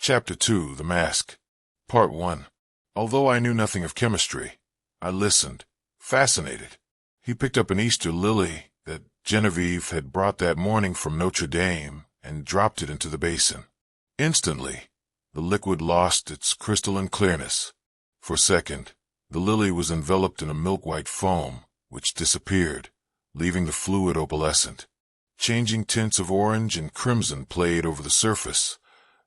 Chapter 2, The Mask. Part 1. Although I knew nothing of chemistry, I listened, fascinated. He picked up an Easter lily that Genevieve had brought that morning from Notre Dame and dropped it into the basin. Instantly, the liquid lost its crystalline clearness. For a second, the lily was enveloped in a milk-white foam, which disappeared, leaving the fluid opalescent. Changing tints of orange and crimson played over the surface,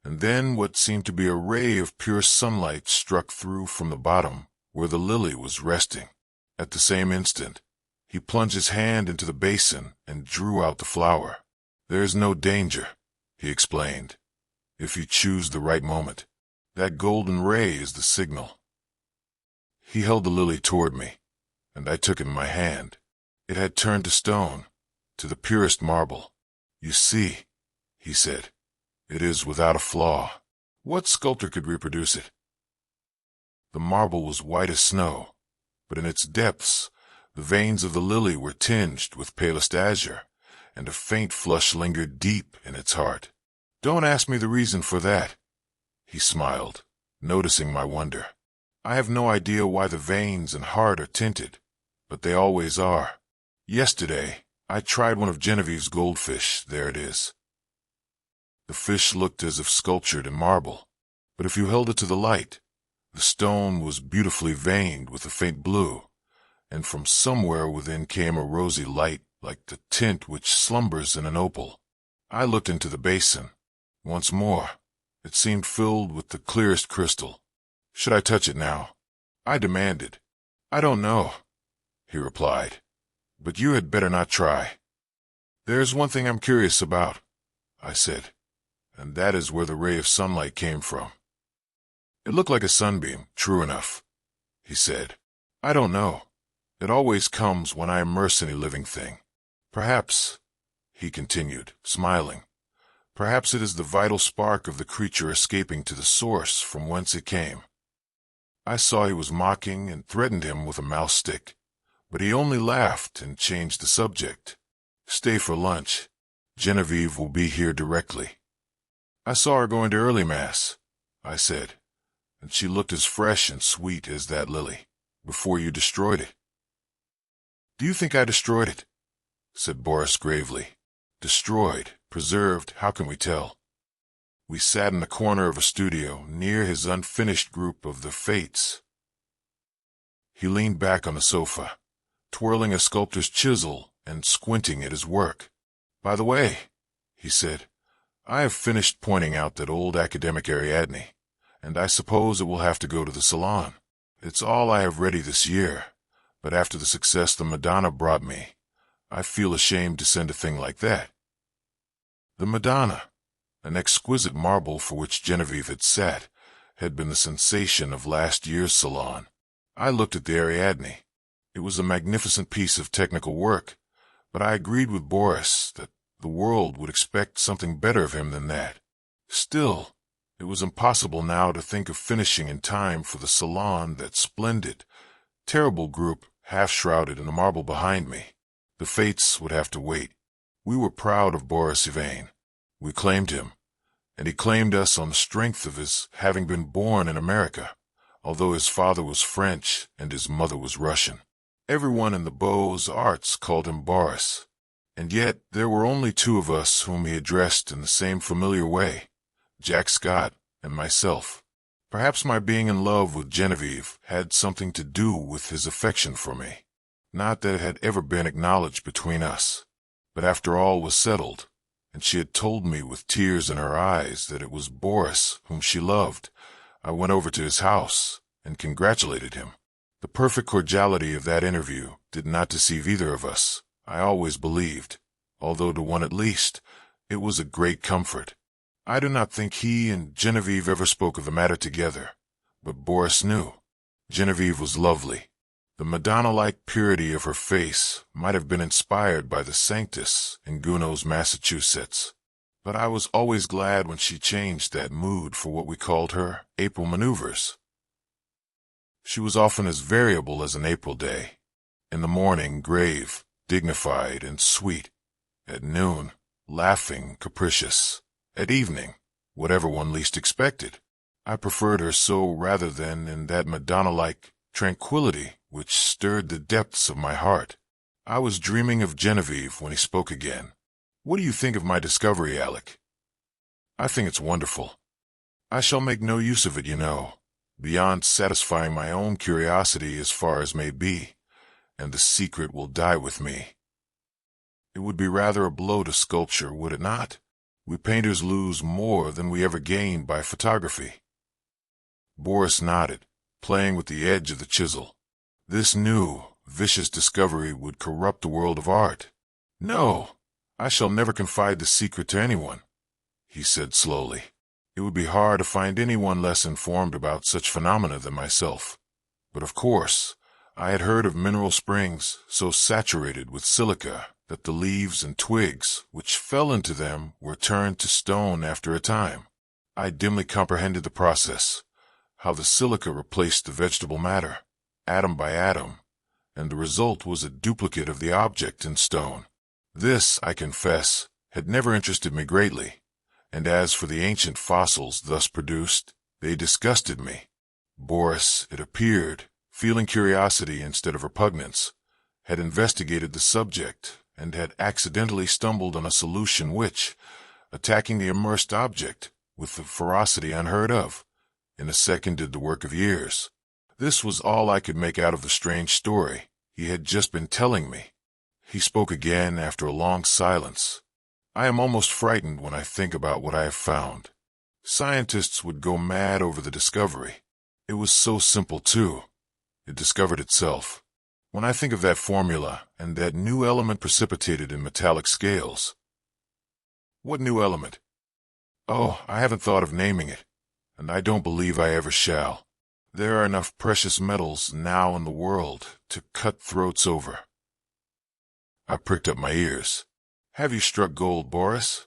and then what seemed to be a ray of pure sunlight struck through from the bottom, where the lily was resting. At the same instant, he plunged his hand into the basin and drew out the flower. "There is no danger," he explained, "if you choose the right moment. That golden ray is the signal." He held the lily toward me, and I took it in my hand. It had turned to stone, to the purest marble. "You see," he said, "it is without a flaw. What sculptor could reproduce it?" The marble was white as snow, but in its depths, the veins of the lily were tinged with palest azure, and a faint flush lingered deep in its heart. "Don't ask me the reason for that," he smiled, noticing my wonder. "I have no idea why the veins and heart are tinted, but they always are. Yesterday, I tried one of Genevieve's goldfish. There it is." The fish looked as if sculptured in marble, but if you held it to the light, the stone was beautifully veined with a faint blue, and from somewhere within came a rosy light like the tint which slumbers in an opal. I looked into the basin. Once more, it seemed filled with the clearest crystal. "Should I touch it now?" I demanded. "I don't know," he replied, "but you had better not try." "There's one thing I'm curious about," I said, "and that is where the ray of sunlight came from." "It looked like a sunbeam, true enough," he said. "I don't know. It always comes when I immerse any living thing. Perhaps," he continued, smiling, "perhaps it is the vital spark of the creature escaping to the source from whence it came." I saw he was mocking and threatened him with a mouse stick, but he only laughed and changed the subject. "Stay for lunch. Genevieve will be here directly." "I saw her going to early mass," I said, "and she looked as fresh and sweet as that lily, before you destroyed it." "Do you think I destroyed it?" said Boris gravely. "Destroyed, preserved, how can we tell?" We sat in the corner of a studio near his unfinished group of the Fates. He leaned back on the sofa, twirling a sculptor's chisel and squinting at his work. "By the way," he said, "I have finished pointing out that old academic Ariadne, and I suppose it will have to go to the salon. It's all I have ready this year, but after the success the Madonna brought me, I feel ashamed to send a thing like that." The Madonna, an exquisite marble for which Genevieve had sat, had been the sensation of last year's salon. I looked at the Ariadne. It was a magnificent piece of technical work, but I agreed with Boris that the world would expect something better of him than that. Still, it was impossible now to think of finishing in time for the salon that splendid, terrible group half-shrouded in the marble behind me. The Fates would have to wait. We were proud of Boris Yvain. We claimed him, and he claimed us on the strength of his having been born in America, although his father was French and his mother was Russian. Everyone in the Beaux-Arts called him Boris, and yet there were only two of us whom he addressed in the same familiar way, Jack Scott and myself. Perhaps my being in love with Genevieve had something to do with his affection for me. Not that it had ever been acknowledged between us, but after all was settled, and she had told me with tears in her eyes that it was Boris whom she loved, I went over to his house and congratulated him. The perfect cordiality of that interview did not deceive either of us, I always believed, although to one at least, it was a great comfort. I do not think he and Genevieve ever spoke of the matter together, but Boris knew. Genevieve was lovely. The Madonna-like purity of her face might have been inspired by the Sanctus in Gounod's Massachusetts, but I was always glad when she changed that mood for what we called her April maneuvers. She was often as variable as an April day. In the morning, grave, dignified, and sweet. At noon, laughing, capricious. At evening, whatever one least expected. I preferred her so rather than in that Madonna-like tranquility which stirred the depths of my heart. I was dreaming of Genevieve when he spoke again. "What do you think of my discovery, Alec?" "I think it's wonderful. I shall make no use of it, you know, beyond satisfying my own curiosity as far as may be, and the secret will die with me." "It would be rather a blow to sculpture, would it not? We painters lose more than we ever gain by photography." Boris nodded, playing with the edge of the chisel. This new, vicious discovery would corrupt the world of art. "No, I shall never confide the secret to anyone," he said slowly. "It would be hard to find anyone less informed about such phenomena than myself. But of course, I had heard of mineral springs so saturated with silica that the leaves and twigs which fell into them were turned to stone after a time. I dimly comprehended the process, how the silica replaced the vegetable matter, atom by atom, and the result was a duplicate of the object in stone. This, I confess, had never interested me greatly, and as for the ancient fossils thus produced, they disgusted me. Boris, it appeared, feeling curiosity instead of repugnance, had investigated the subject and had accidentally stumbled on a solution which, attacking the immersed object with the ferocity unheard of, in a second did the work of years. This was all I could make out of the strange story he had just been telling me. He spoke again after a long silence. "I am almost frightened when I think about what I have found. Scientists would go mad over the discovery. It was so simple, too. It discovered itself. When I think of that formula and that new element precipitated in metallic scales." "What new element?" "Oh, I haven't thought of naming it, and I don't believe I ever shall. There are enough precious metals now in the world to cut throats over." I pricked up my ears. "Have you struck gold, Boris?"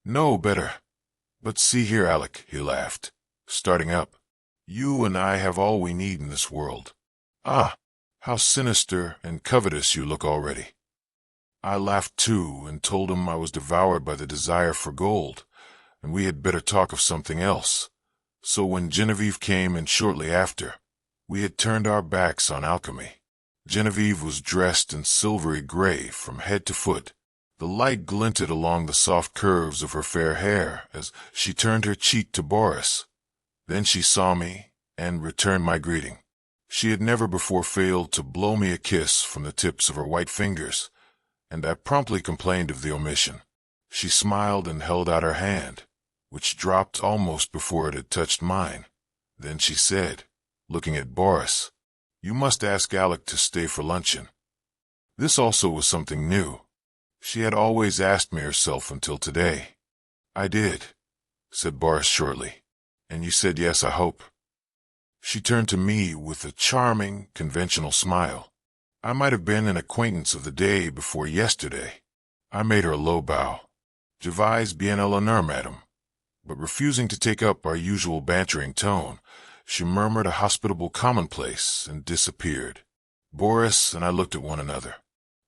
"No, better. But see here, Alec," he laughed, starting up. "You and I have all we need in this world. Ah, how sinister and covetous you look already." I laughed too and told him I was devoured by the desire for gold, and we had better talk of something else. So when Genevieve came in shortly after, we had turned our backs on alchemy. Genevieve was dressed in silvery gray from head to foot. The light glinted along the soft curves of her fair hair as she turned her cheek to Boris. Then she saw me and returned my greeting. She had never before failed to blow me a kiss from the tips of her white fingers, and I promptly complained of the omission. She smiled and held out her hand, which dropped almost before it had touched mine. Then she said, looking at Boris, "You must ask Alec to stay for luncheon." This also was something new. She had always asked me herself until today. "I did," said Boris shortly. "And you said yes, I hope." She turned to me with a charming, conventional smile. I might have been an acquaintance of the day before yesterday. I made her a low bow. "Je vais bien à l'honneur, madame." But refusing to take up our usual bantering tone, she murmured a hospitable commonplace and disappeared. Boris and I looked at one another.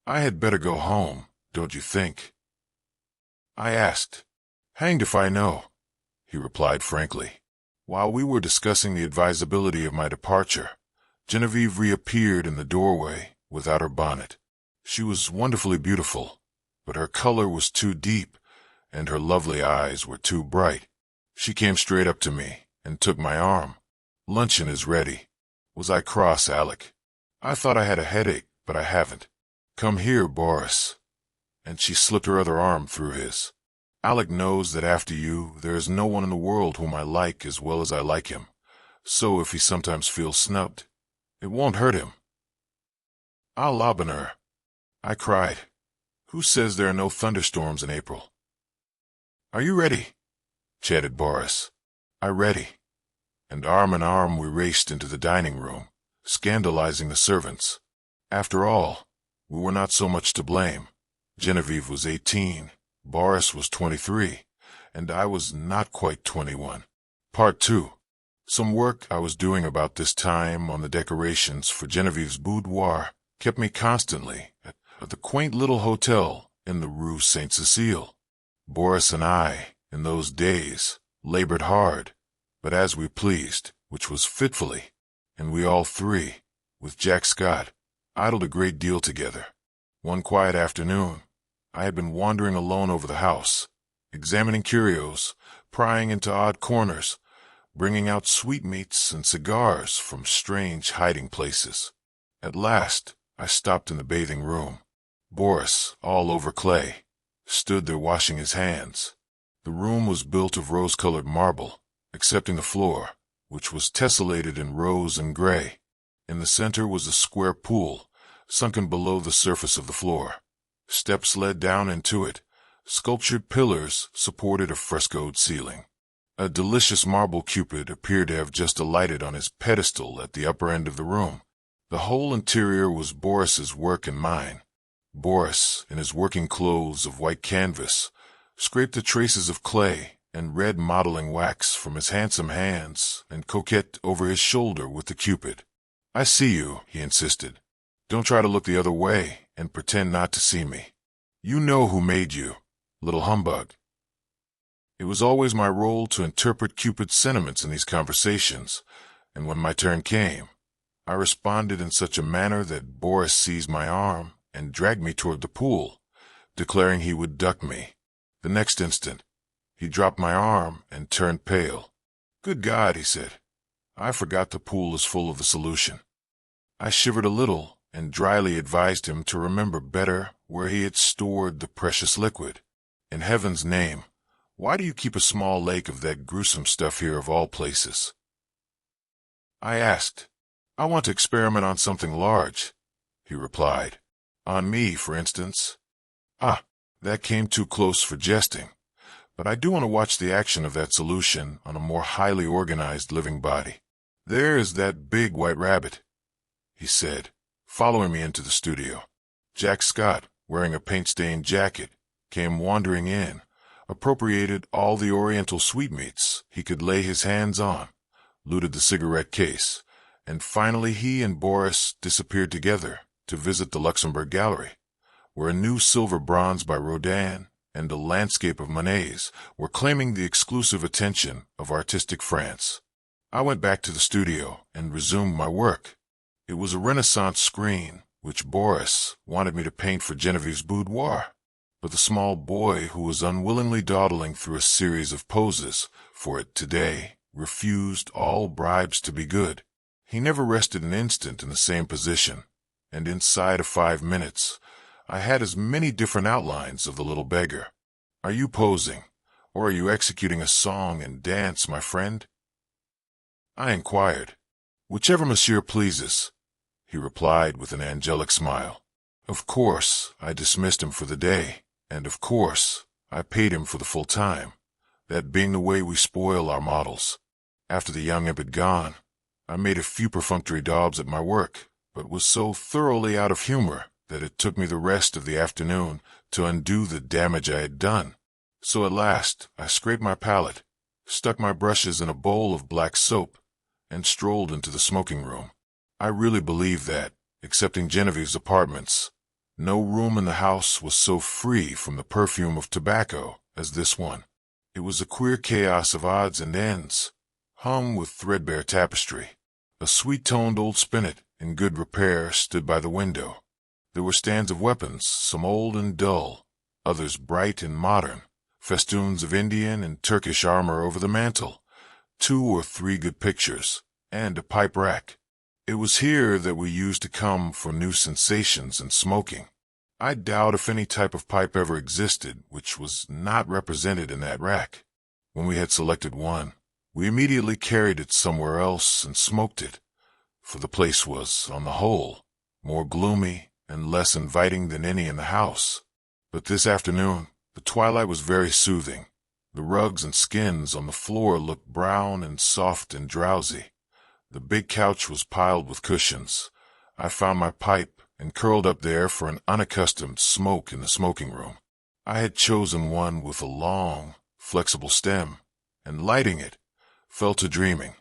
"I had better go home, don't you think?" I asked. "Hanged if I know," he replied frankly. While we were discussing the advisability of my departure, Genevieve reappeared in the doorway without her bonnet. She was wonderfully beautiful, but her color was too deep, and her lovely eyes were too bright. She came straight up to me and took my arm. "Luncheon is ready." Was I cross, Alec? I thought I had a headache, but I haven't. "Come here, Boris." And she slipped her other arm through his. "Alec knows that after you, there is no one in the world whom I like as well as I like him. So if he sometimes feels snubbed, it won't hurt him." "Allah Bener," I cried. "Who says there are no thunderstorms in April?" "Are you ready?" chatted Boris. "I ready." And arm in arm we raced into the dining room, scandalizing the servants. After all, we were not so much to blame. Genevieve was 18, Boris was 23, and I was not quite 21. Part 2. Some work I was doing about this time on the decorations for Genevieve's boudoir kept me constantly at the quaint little hotel in the Rue Saint-Cécile. Boris and I, in those days, labored hard, but as we pleased, which was fitfully, and we all three, with Jack Scott, idled a great deal together. One quiet afternoon, I had been wandering alone over the house, examining curios, prying into odd corners, bringing out sweetmeats and cigars from strange hiding places. At last, I stopped in the bathing room. Boris, all over clay, stood there washing his hands. The room was built of rose-colored marble, excepting the floor, which was tessellated in rose and gray. In the center was a square pool, sunken below the surface of the floor. Steps led down into it. Sculptured pillars supported a frescoed ceiling. A delicious marble Cupid appeared to have just alighted on his pedestal at the upper end of the room. The whole interior was Boris's work and mine. Boris, in his working clothes of white canvas, scraped the traces of clay and red modeling wax from his handsome hands and coquetted over his shoulder with the Cupid. "I see you," he insisted. "Don't try to look the other way and pretend not to see me. You know who made you, little humbug." It was always my role to interpret Cupid's sentiments in these conversations, and when my turn came, I responded in such a manner that Boris seized my arm and dragged me toward the pool, declaring he would duck me. The next instant, he dropped my arm and turned pale. "Good God," he said, "I forgot the pool is full of the solution." I shivered a little and dryly advised him to remember better where he had stored the precious liquid. "In heaven's name, why do you keep a small lake of that gruesome stuff here of all places?" I asked. "I want to experiment on something large," he replied. "On me, for instance." "Ah, that came too close for jesting. But I do want to watch the action of that solution on a more highly organized living body. There's that big white rabbit," he said, following me into the studio. Jack Scott, wearing a paint-stained jacket, came wandering in, appropriated all the oriental sweetmeats he could lay his hands on, looted the cigarette case, and finally he and Boris disappeared together to visit the Luxembourg Gallery, where a new silver bronze by Rodin and a landscape of Monet's were claiming the exclusive attention of artistic France. I went back to the studio and resumed my work. It was a Renaissance screen, which Boris wanted me to paint for Genevieve's boudoir, but the small boy who was unwillingly dawdling through a series of poses for it today refused all bribes to be good. He never rested an instant in the same position, and inside of 5 minutes, I had as many different outlines of the little beggar. "Are you posing, or are you executing a song and dance, my friend?" I inquired. "Whichever monsieur pleases," he replied with an angelic smile. Of course, I dismissed him for the day, and of course, I paid him for the full time, that being the way we spoil our models. After the young imp had gone, I made a few perfunctory daubs at my work, but was so thoroughly out of humor that it took me the rest of the afternoon to undo the damage I had done. So at last I scraped my palette, stuck my brushes in a bowl of black soap, and strolled into the smoking room. I really believe that, excepting Genevieve's apartments, no room in the house was so free from the perfume of tobacco as this one. It was a queer chaos of odds and ends, hung with threadbare tapestry. A sweet-toned old spinet in good repair stood by the window. There were stands of weapons, some old and dull, others bright and modern, festoons of Indian and Turkish armor over the mantel, 2 or 3 good pictures, and a pipe rack. It was here that we used to come for new sensations in smoking. I doubt if any type of pipe ever existed which was not represented in that rack. When we had selected one, we immediately carried it somewhere else and smoked it, for the place was, on the whole, more gloomy and less inviting than any in the house. But this afternoon, the twilight was very soothing. The rugs and skins on the floor looked brown and soft and drowsy. The big couch was piled with cushions. I found my pipe and curled up there for an unaccustomed smoke in the smoking room. I had chosen one with a long, flexible stem, and lighting it, fell to dreaming.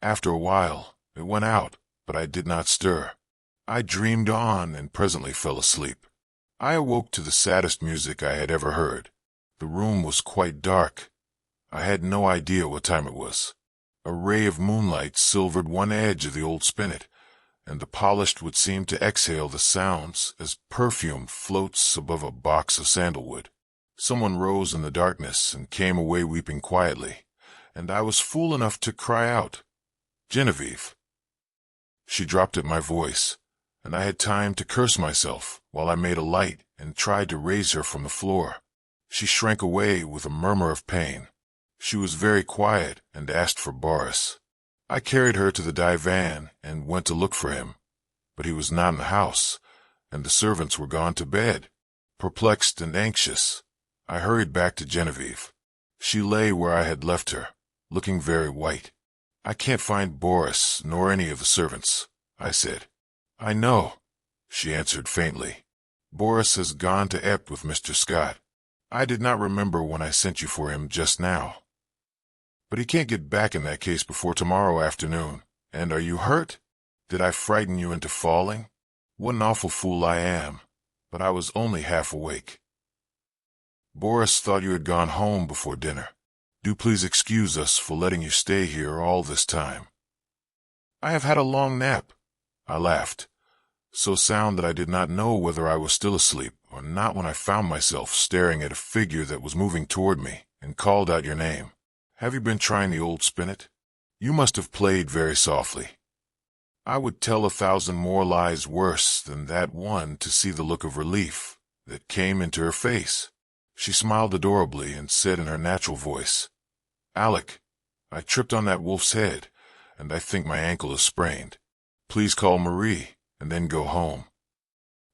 After a while, it went out, but I did not stir. I dreamed on and presently fell asleep. I awoke to the saddest music I had ever heard. The room was quite dark. I had no idea what time it was. A ray of moonlight silvered one edge of the old spinet, and the polished wood seemed to exhale the sounds as perfume floats above a box of sandalwood. Someone rose in the darkness and came away weeping quietly, and I was fool enough to cry out, "Genevieve." She dropped at my voice, and I had time to curse myself while I made a light and tried to raise her from the floor. She shrank away with a murmur of pain. She was very quiet and asked for Boris. I carried her to the divan and went to look for him, but he was not in the house, and the servants were gone to bed. Perplexed and anxious, I hurried back to Genevieve. She lay where I had left her, looking very white. "I can't find Boris nor any of the servants," I said. "I know," she answered faintly. "Boris has gone to Epp with Mr. Scott. I did not remember when I sent you for him just now. But he can't get back in that case before tomorrow afternoon. And are you hurt? Did I frighten you into falling? What an awful fool I am, but I was only half awake. Boris thought you had gone home before dinner. Do please excuse us for letting you stay here all this time." "I have had a long nap," I laughed, so sound that I did not know whether I was still asleep or not when I found myself staring at a figure that was moving toward me and called out your name. "Have you been trying the old spinet? You must have played very softly. I would tell 1,000 more lies worse than that one to see the look of relief that came into her face." She smiled adorably and said in her natural voice, "Alec, I tripped on that wolf's head, and I think my ankle is sprained. Please call Marie, and then go home."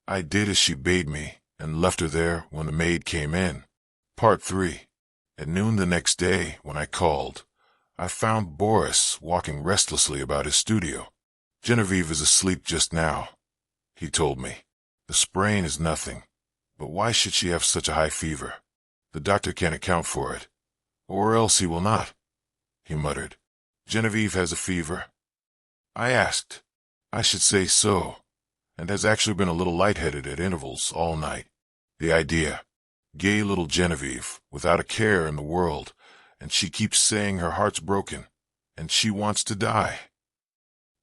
I did as she bade me, and left her there when the maid came in. Part 3. At noon the next day, when I called, I found Boris walking restlessly about his studio. "Genevieve is asleep just now," he told me. "The sprain is nothing. But why should she have such a high fever? The doctor can't account for it. Or else he will not," he muttered. "Genevieve has a fever?" I asked. "I should say so, and has actually been a little lightheaded at intervals all night. The idea. Gay little Genevieve, without a care in the world, and she keeps saying her heart's broken, and she wants to die."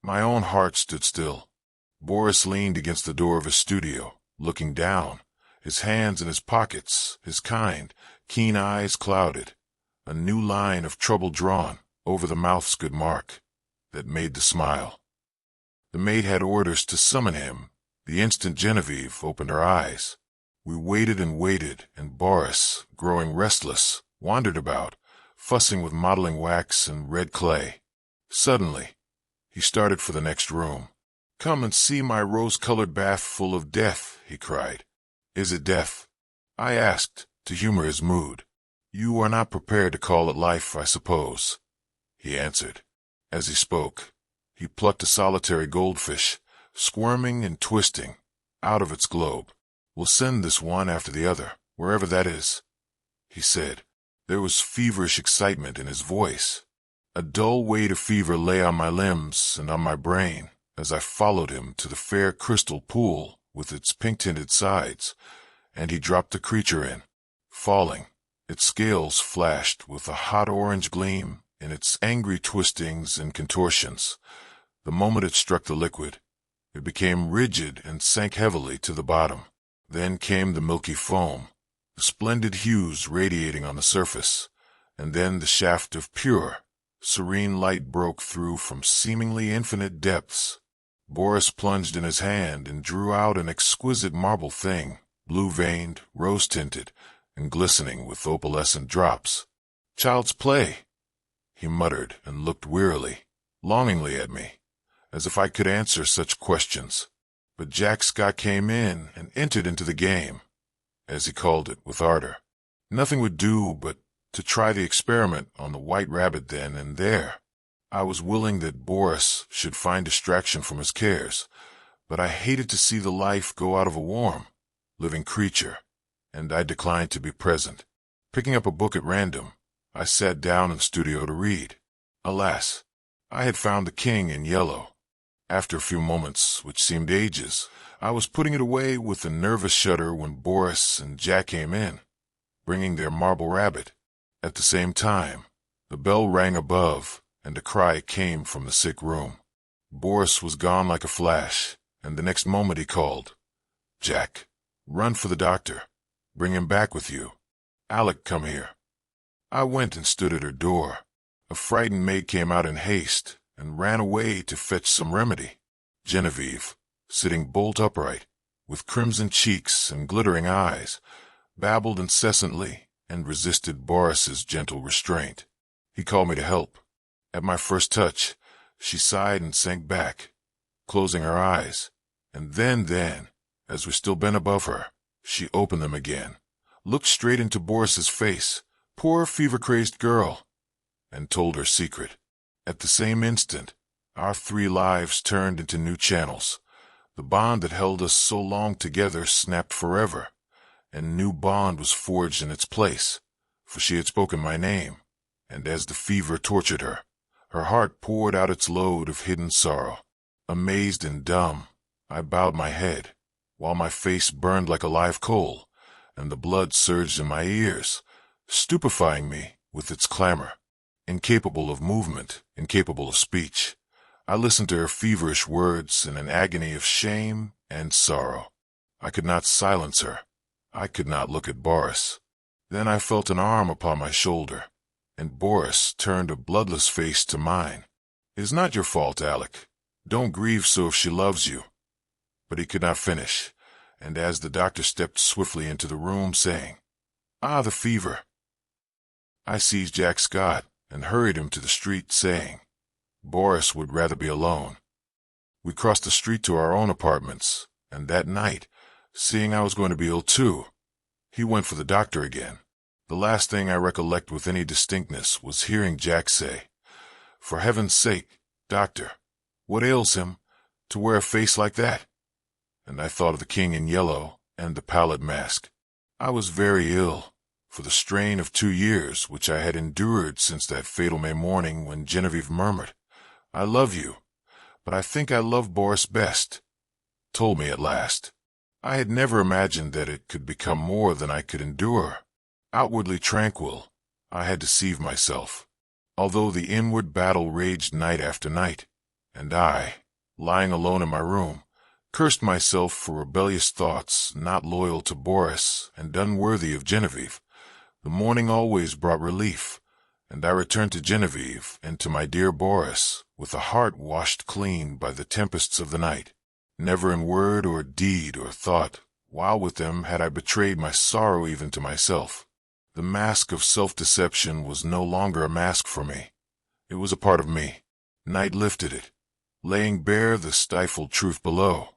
My own heart stood still. Boris leaned against the door of his studio, looking down, his hands in his pockets, his kind, keen eyes clouded, a new line of trouble drawn over the mouth's good mark that made the smile. The maid had orders to summon him the instant Genevieve opened her eyes. We waited, and Boris, growing restless, wandered about, fussing with modeling wax and red clay. Suddenly, he started for the next room. "Come and see my rose-colored bath full of death," he cried. "Is it death?" I asked, to humor his mood. "You are not prepared to call it life, I suppose," he answered. As he spoke, he plucked a solitary goldfish, squirming and twisting, out of its globe. "We'll send this one after the other, wherever that is," he said. There was feverish excitement in his voice. A dull weight of fever lay on my limbs and on my brain as I followed him to the fair crystal pool with its pink-tinted sides, and he dropped the creature in. Falling, its scales flashed with a hot orange gleam in its angry twistings and contortions. The moment it struck the liquid, it became rigid and sank heavily to the bottom. Then came the milky foam, the splendid hues radiating on the surface, and then the shaft of pure, serene light broke through from seemingly infinite depths. Boris plunged in his hand and drew out an exquisite marble thing, blue-veined, rose-tinted, and glistening with opalescent drops. "Child's play," he muttered and looked wearily, longingly at me, as if I could answer such questions. But Jack Scott came in and entered into the game, as he called it with ardor. Nothing would do but to try the experiment on the white rabbit then and there. I was willing that Boris should find distraction from his cares, but I hated to see the life go out of a warm, living creature, and I declined to be present. Picking up a book at random, I sat down in the studio to read. Alas, I had found The King in yellow. After a few moments, which seemed ages, I was putting it away with a nervous shudder when Boris and Jack came in, bringing their marble rabbit. At the same time, The bell rang above, and a cry came from the sick room. Boris was gone like a flash, and the next moment he called, "Jack, run for the doctor. Bring him back with you. Alec, come here." I went and stood at her door. A frightened maid came out in haste and ran away to fetch some remedy. Genevieve, sitting bolt upright, with crimson cheeks and glittering eyes, babbled incessantly and resisted Boris's gentle restraint. He called me to help. At my first touch, she sighed and sank back, closing her eyes, and then, as we still bent above her, she opened them again, looked straight into Boris's face, poor fever-crazed girl, and told her secret. At the same instant, our 3 lives turned into new channels. The bond that held us so long together snapped forever, and a new bond was forged in its place, for she had spoken my name, and as the fever tortured her, her heart poured out its load of hidden sorrow. Amazed and dumb, I bowed my head, while my face burned like a live coal, and the blood surged in my ears, stupefying me with its clamor. Incapable of movement, incapable of speech, I listened to her feverish words in an agony of shame and sorrow. I could not silence her. I could not look at Boris. Then I felt an arm upon my shoulder, and Boris turned a bloodless face to mine. "It is not your fault, Alec. Don't grieve so if she loves you." But he could not finish, and as the doctor stepped swiftly into the room, saying, "Ah, the fever," I seized Jack Scott and hurried him to the street, saying, Boris would rather be alone. We crossed the street to our own apartments, and that night, seeing I was going to be ill too, he went for the doctor again. The last thing I recollect with any distinctness was hearing Jack say, "For heaven's sake, doctor, what ails him to wear a face like that?" And I thought of the King in Yellow and the pallid mask. I was very ill, for the strain of 2 years which I had endured since that fatal May morning when Genevieve murmured, "I love you, but I think I love Boris best," told me at last. I had never imagined that it could become more than I could endure. Outwardly tranquil, I had deceived myself, although the inward battle raged night after night, and I, lying alone in my room, cursed myself for rebellious thoughts not loyal to Boris and unworthy of Genevieve. The morning always brought relief, and I returned to Genevieve and to my dear Boris with a heart washed clean by the tempests of the night. Never in word or deed or thought, while with them, had I betrayed my sorrow even to myself. The mask of self-deception was no longer a mask for me. It was a part of me. Night lifted it, laying bare the stifled truth below.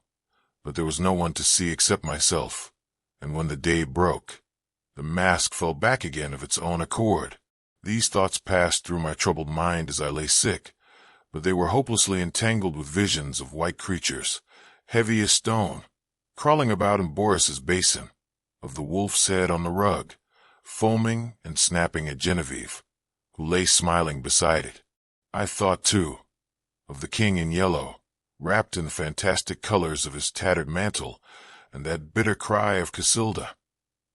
But there was no one to see except myself, and when the day broke, the mask fell back again of its own accord. These thoughts passed through my troubled mind as I lay sick, but they were hopelessly entangled with visions of white creatures, heavy as stone, crawling about in Boris's basin, of the wolf's head on the rug, foaming and snapping at Genevieve, who lay smiling beside it. I thought, too, of the King in Yellow, wrapped in the fantastic colors of his tattered mantle, and that bitter cry of Casilda,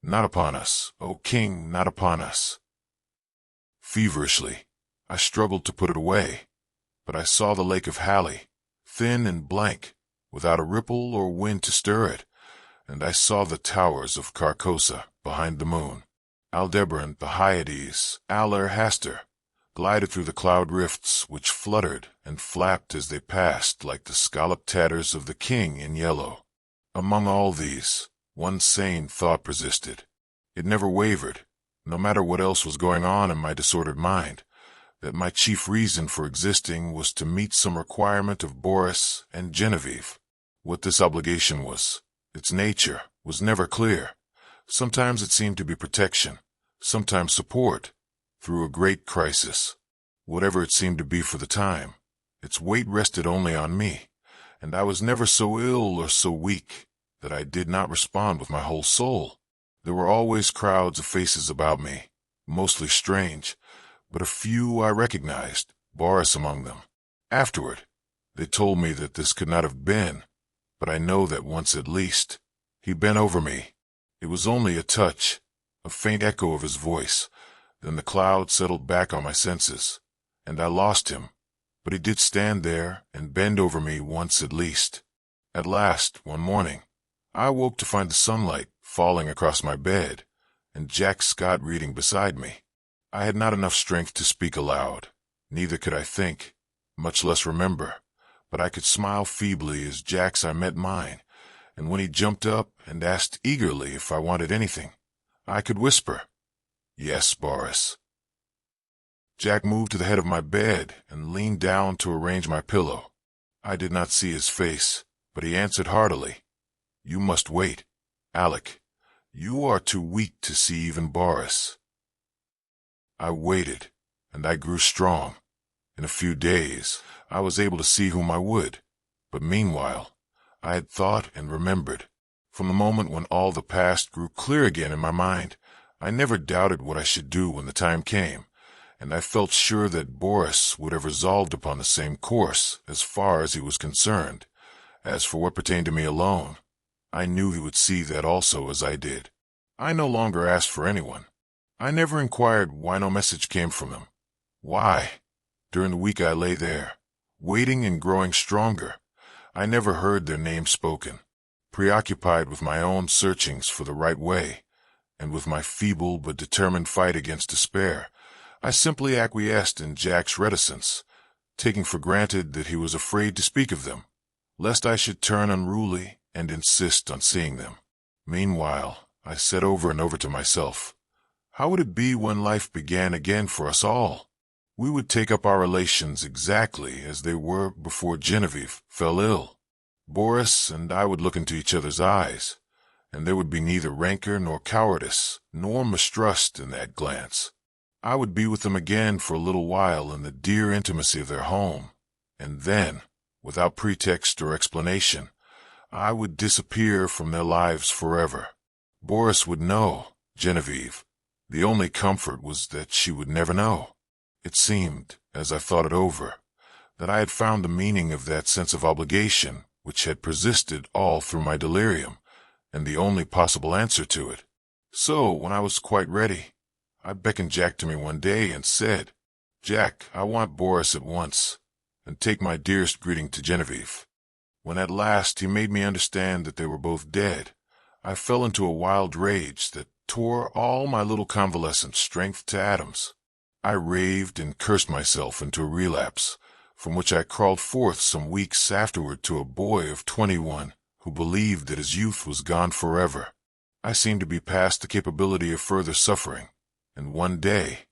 "Not upon us, O King, not upon us." Feverishly, I struggled to put it away, but I saw the lake of Halley, thin and blank, without a ripple or wind to stir it, and I saw the towers of Carcosa behind the moon. Aldebaran, the Hyades, Aller Hastur, glided through the cloud rifts which fluttered and flapped as they passed like the scalloped tatters of the King in Yellow. Among all these, one sane thought persisted. It never wavered, no matter what else was going on in my disordered mind, that my chief reason for existing was to meet some requirement of Boris and Genevieve. What this obligation was, its nature, was never clear. Sometimes it seemed to be protection, sometimes support, through a great crisis. Whatever it seemed to be for the time, its weight rested only on me, and I was never so ill or so weak that I did not respond with my whole soul. There were always crowds of faces about me, mostly strange, but a few I recognized, Boris among them. Afterward, they told me that this could not have been, but I know that once at least, he bent over me. It was only a touch, a faint echo of his voice, Then the cloud settled back on my senses, and I lost him, but he did stand there and bend over me once at least. At last, one morning, I awoke to find the sunlight falling across my bed, and Jack Scott reading beside me. I had not enough strength to speak aloud, neither could I think, much less remember, but I could smile feebly as Jack's eye met mine, and when he jumped up and asked eagerly if I wanted anything, I could whisper, "Yes, Boris." Jack moved to the head of my bed and leaned down to arrange my pillow. I did not see his face, but he answered heartily, "You must wait, Alec. You are too weak to see even Boris." I waited, and I grew strong. In a few days, I was able to see whom I would, but meanwhile, I had thought and remembered. From the moment when all the past grew clear again in my mind, I never doubted what I should do when the time came, and I felt sure that Boris would have resolved upon the same course as far as he was concerned. As for what pertained to me alone, I knew he would see that also as I did. I no longer asked for anyone. I never inquired why no message came from them. Why? During the week I lay there, waiting and growing stronger, I never heard their names spoken. Preoccupied with my own searchings for the right way, and with my feeble but determined fight against despair, I simply acquiesced in Jack's reticence, taking for granted that he was afraid to speak of them, lest I should turn unruly and insist on seeing them. Meanwhile, I said over and over to myself, how would it be when life began again for us all? We would take up our relations exactly as they were before Genevieve fell ill. Boris and I would look into each other's eyes, and there would be neither rancor nor cowardice nor mistrust in that glance. I would be with them again for a little while in the dear intimacy of their home, and then, without pretext or explanation, I would disappear from their lives forever. Boris would know, Genevieve. The only comfort was that she would never know. It seemed, as I thought it over, that I had found the meaning of that sense of obligation which had persisted all through my delirium, and the only possible answer to it. So, when I was quite ready, I beckoned Jack to me one day and said, "Jack, I want Boris at once, and take my dearest greeting to Genevieve." When at last he made me understand that they were both dead, I fell into a wild rage that tore all my little convalescent strength to atoms. I raved and cursed myself into a relapse, from which I crawled forth some weeks afterward to a boy of 21 who believed that his youth was gone forever. I seemed to be past the capability of further suffering, and one day,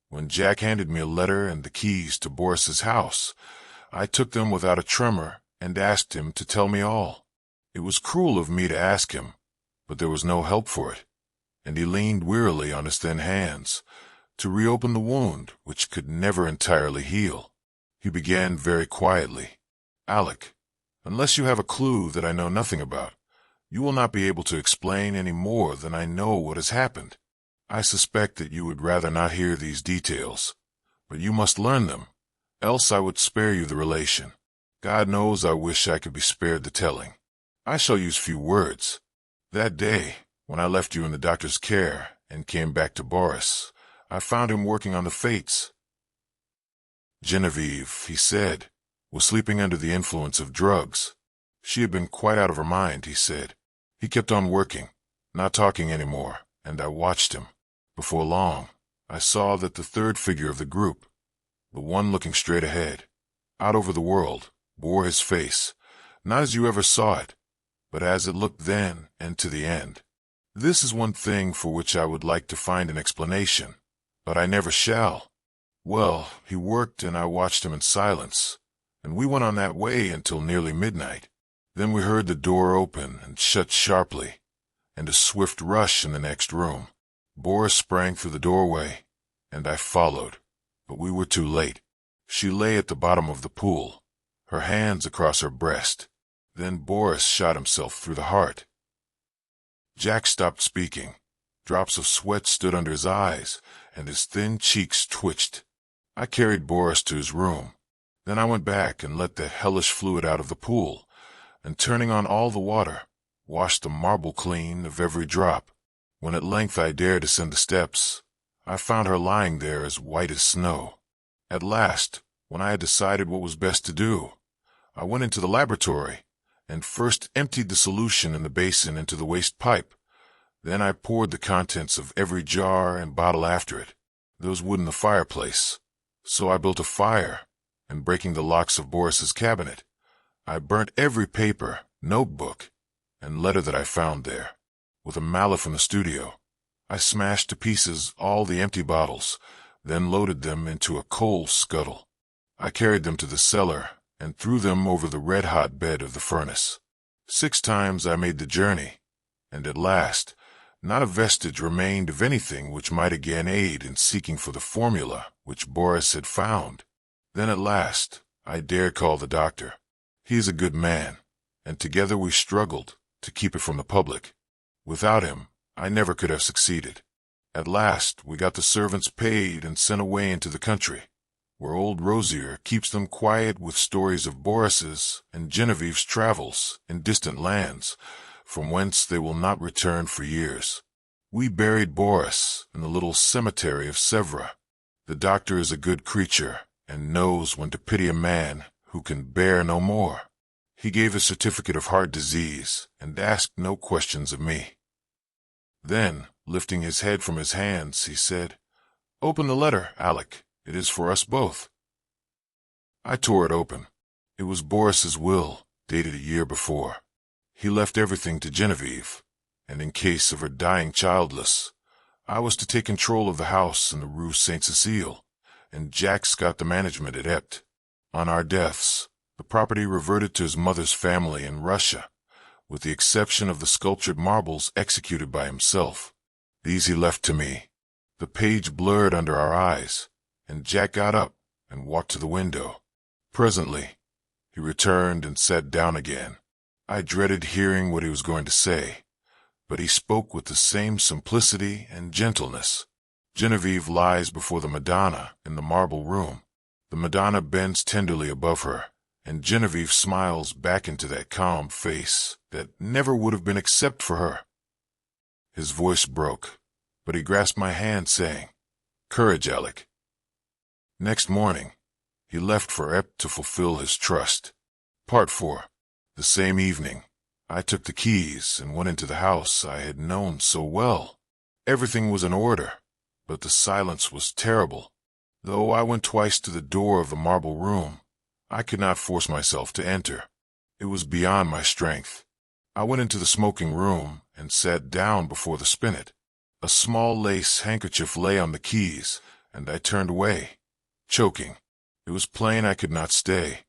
when Jack handed me a letter and the keys to Boris's house, I took them without a tremor and asked him to tell me all. It was cruel of me to ask him, but there was no help for it, and he leaned wearily on his thin hands to reopen the wound which could never entirely heal. He began very quietly, "Alec, unless you have a clue that I know nothing about, you will not be able to explain any more than I know what has happened. I suspect that you would rather not hear these details, but you must learn them, else I would spare you the relation. God knows I wish I could be spared the telling. I shall use few words. That day, when I left you in the doctor's care and came back to Boris, I found him working on the fates. Genevieve, he said, was sleeping under the influence of drugs. She had been quite out of her mind, he said. He kept on working, not talking anymore, and I watched him. Before long, I saw that the third figure of the group, the one looking straight ahead, out over the world, bore his face, not as you ever saw it, but as it looked then and to the end. This is one thing for which I would like to find an explanation, but I never shall. Well, he worked and I watched him in silence, and we went on that way until nearly midnight. Then we heard the door open and shut sharply, and a swift rush in the next room. Boris sprang through the doorway, and I followed, but we were too late. She lay at the bottom of the pool, her hands across her breast. Then Boris shot himself through the heart. Jack stopped speaking. Drops of sweat stood under his eyes, and his thin cheeks twitched. I carried Boris to his room. Then I went back and let the hellish fluid out of the pool, and turning on all the water, washed the marble clean of every drop. When at length I dared ascend the steps, I found her lying there as white as snow. At last, when I had decided what was best to do, I went into the laboratory and first emptied the solution in the basin into the waste pipe. Then I poured the contents of every jar and bottle after it. There was wood in the fireplace, so I built a fire, and breaking the locks of Boris's cabinet, I burnt every paper, notebook, and letter that I found there. With a mallet from the studio, I smashed to pieces all the empty bottles, then loaded them into a coal scuttle. I carried them to the cellar and threw them over the red-hot bed of the furnace. 6 times I made the journey, and at last, not a vestige remained of anything which might again aid in seeking for the formula which Boris had found. Then at last, I dared call the doctor. He is a good man, and together we struggled to keep it from the public. Without him, I never could have succeeded. At last, we got the servants paid and sent away into the country, where old Rosier keeps them quiet with stories of Boris's and Genevieve's travels in distant lands, from whence they will not return for years. We buried Boris in the little cemetery of Sèvres. The doctor is a good creature, and knows when to pity a man who can bear no more. He gave a certificate of heart disease, and asked no questions of me. Then, lifting his head from his hands, he said, "Open the letter, Alec. It is for us both." I tore it open. It was Boris's will, dated a year before. He left everything to Genevieve, and in case of her dying childless, I was to take control of the house in the Rue Saint-Cécile, and Jacques got the management at Ept. On our deaths, the property reverted to his mother's family in Russia, with the exception of the sculptured marbles executed by himself. These he left to me. The page blurred under our eyes, and Jack got up and walked to the window. Presently, he returned and sat down again. I dreaded hearing what he was going to say, but he spoke with the same simplicity and gentleness. Genevieve lies before the Madonna in the marble room. The Madonna bends tenderly above her, and Genevieve smiles back into that calm face that never would have been except for her. His voice broke, but he grasped my hand, saying, "Courage, Alec." Next morning, he left for Ept to fulfill his trust. Part 4. The same evening, I took the keys and went into the house I had known so well. Everything was in order, but the silence was terrible. Though I went twice to the door of the marble room, I could not force myself to enter. It was beyond my strength. I went into the smoking room and sat down before the spinet. A small lace handkerchief lay on the keys, and I turned away, choking. It was plain I could not stay,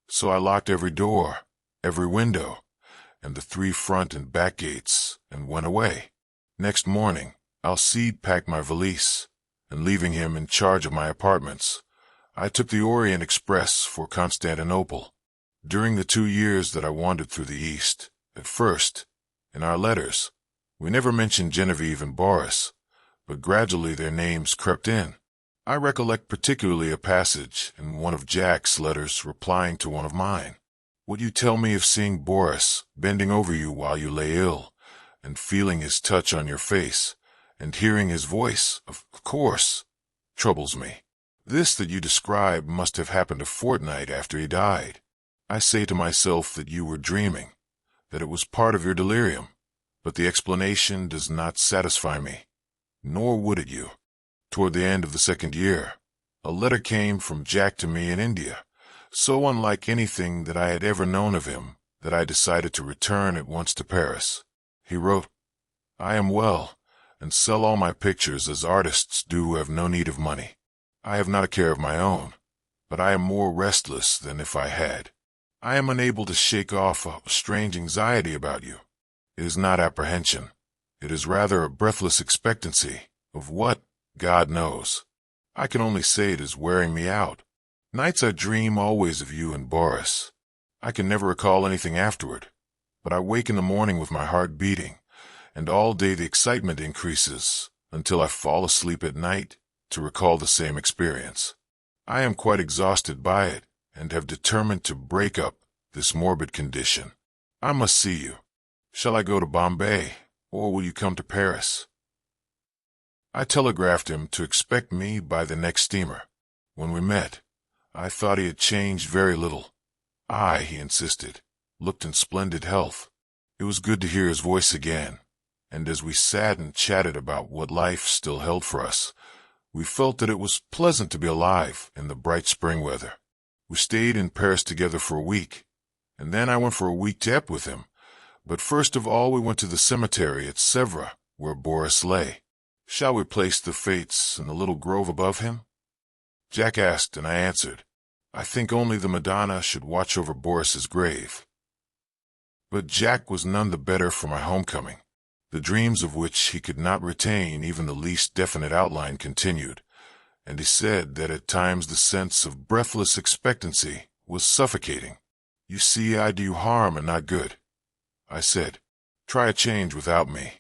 so I locked every door, every window, and the 3 front and back gates, and went away. Next morning, Alcide packed my valise, and leaving him in charge of my apartments, I took the Orient Express for Constantinople. During the 2 years that I wandered through the East, at first, in our letters, we never mentioned Genevieve and Boris, but gradually their names crept in. I recollect particularly a passage in one of Jack's letters replying to one of mine. "Would you tell me of seeing Boris bending over you while you lay ill, and feeling his touch on your face, and hearing his voice, of course, troubles me. This that you describe must have happened a fortnight after he died. I say to myself that you were dreaming, that it was part of your delirium, but the explanation does not satisfy me, nor would it you." Toward the end of the 2nd year, a letter came from Jack to me in India, so unlike anything that I had ever known of him that I decided to return at once to Paris. He wrote, "I am well, and sell all my pictures as artists do who have no need of money. I have not a care of my own, but I am more restless than if I had. I am unable to shake off a strange anxiety about you. It is not apprehension. It is rather a breathless expectancy of what, God knows. I can only say it is wearing me out. Nights I dream always of you and Boris. I can never recall anything afterward, but I wake in the morning with my heart beating, and all day the excitement increases until I fall asleep at night to recall the same experience. I am quite exhausted by it, and have determined to break up this morbid condition. I must see you. Shall I go to Bombay, or will you come to Paris?" I telegraphed him to expect me by the next steamer. When we met, I thought he had changed very little. He insisted, looked in splendid health. It was good to hear his voice again, and as we sat and chatted about what life still held for us, we felt that it was pleasant to be alive in the bright spring weather. We stayed in Paris together for a week, and then I went for a week to Ep with him. But first of all we went to the cemetery at Sèvres, where Boris lay. Shall we place the Fates in the little grove above him? Jack asked, and I answered, I think only the Madonna should watch over Boris's grave. But Jack was none the better for my homecoming. The dreams of which he could not retain even the least definite outline continued, and he said that at times the sense of breathless expectancy was suffocating. You see, I do you harm and not good. I said, try a change without me.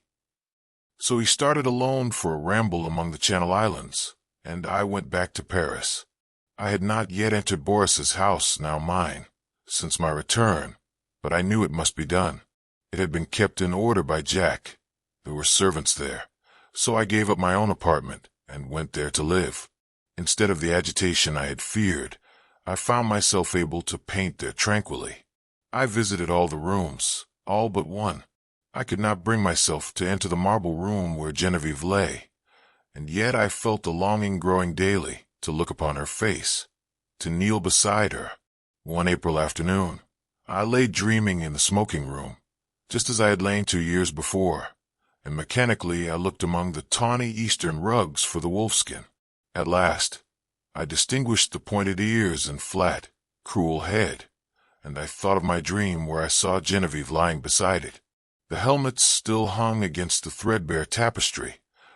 So he started alone for a ramble among the Channel Islands, and I went back to Paris. I had not yet entered Boris's house, now mine, since my return, but I knew it must be done. It had been kept in order by Jack. There were servants there, so I gave up my own apartment and went there to live. Instead of the agitation I had feared, I found myself able to paint there tranquilly. I visited all the rooms, all but one. I could not bring myself to enter the marble room where Genevieve lay, and yet I felt a longing growing daily to look upon her face, to kneel beside her. One April afternoon, I lay dreaming in the smoking room, just as I had lain 2 years before, and mechanically I looked among the tawny eastern rugs for the wolfskin. At last, I distinguished the pointed ears and flat, cruel head, and I thought of my dream where I saw Genevieve lying beside it. The helmets still hung against the threadbare tapestry,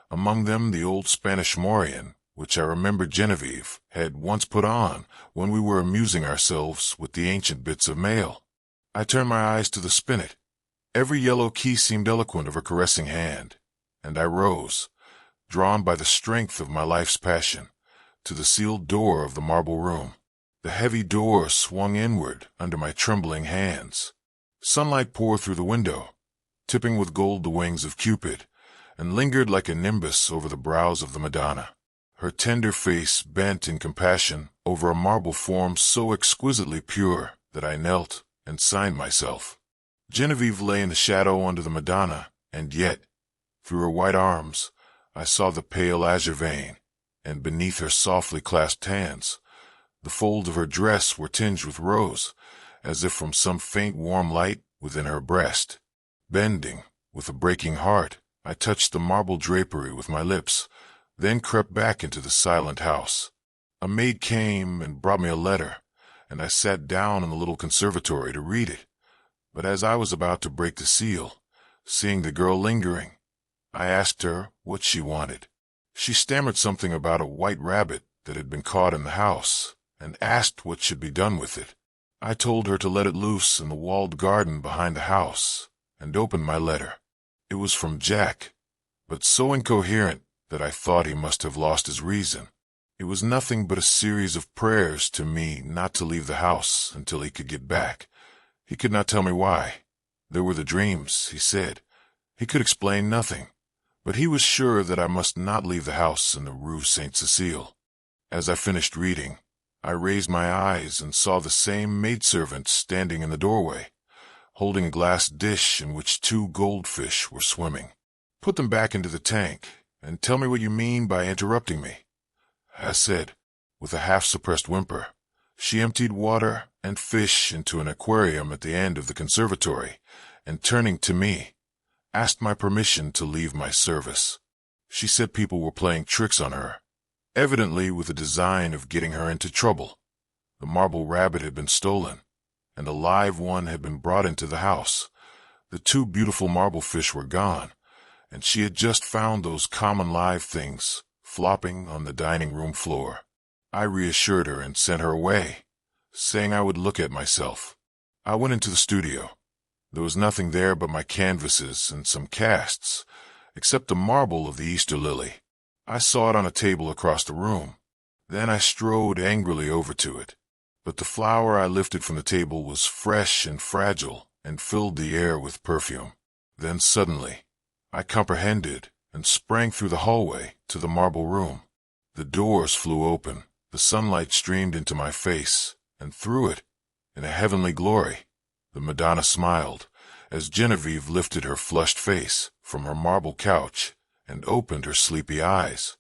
among them the old Spanish morion, which I remembered Genevieve had once put on when we were amusing ourselves with the ancient bits of mail. I turned my eyes to the spinet. Every yellow key seemed eloquent of her caressing hand, and I rose, drawn by the strength of my life's passion, to the sealed door of the marble room. The heavy door swung inward under my trembling hands. Sunlight poured through the window, tipping with gold the wings of Cupid, and lingered like a nimbus over the brows of the Madonna. Her tender face bent in compassion over a marble form so exquisitely pure that I knelt and signed myself. Genevieve lay in the shadow under the Madonna, and yet, through her white arms, I saw the pale azure vein, and beneath her softly clasped hands, the folds of her dress were tinged with rose, as if from some faint warm light within her breast. Bending, with a breaking heart, I touched the marble drapery with my lips, then crept back into the silent house. A maid came and brought me a letter, and I sat down in the little conservatory to read it. But as I was about to break the seal, seeing the girl lingering, I asked her what she wanted. She stammered something about a white rabbit that had been caught in the house, and asked what should be done with it. I told her to let it loose in the walled garden behind the house, and opened my letter. It was from Jack, but so incoherent that I thought he must have lost his reason. It was nothing but a series of prayers to me not to leave the house until he could get back. He could not tell me why. There were the dreams, he said. He could explain nothing, but he was sure that I must not leave the house in the Rue Saint-Cécile. As I finished reading, I raised my eyes and saw the same maidservant standing in the doorway, holding a glass dish in which 2 goldfish were swimming. Put them back into the tank, and tell me what you mean by interrupting me, I said, with a half-suppressed whimper. She emptied water and fish into an aquarium at the end of the conservatory, and turning to me, asked my permission to leave my service. She said people were playing tricks on her, evidently with the design of getting her into trouble. The marble rabbit had been stolen, and a live one had been brought into the house. The 2 beautiful marble fish were gone, and she had just found those common live things flopping on the dining room floor. I reassured her and sent her away, saying I would look at myself. I went into the studio. There was nothing there but my canvases and some casts, except the marble of the Easter lily. I saw it on a table across the room. Then I strode angrily over to it. But the flower I lifted from the table was fresh and fragile and filled the air with perfume. Then suddenly, I comprehended and sprang through the hallway to the marble room. The doors flew open, the sunlight streamed into my face, and through it, in a heavenly glory, the Madonna smiled, as Genevieve lifted her flushed face from her marble couch and opened her sleepy eyes.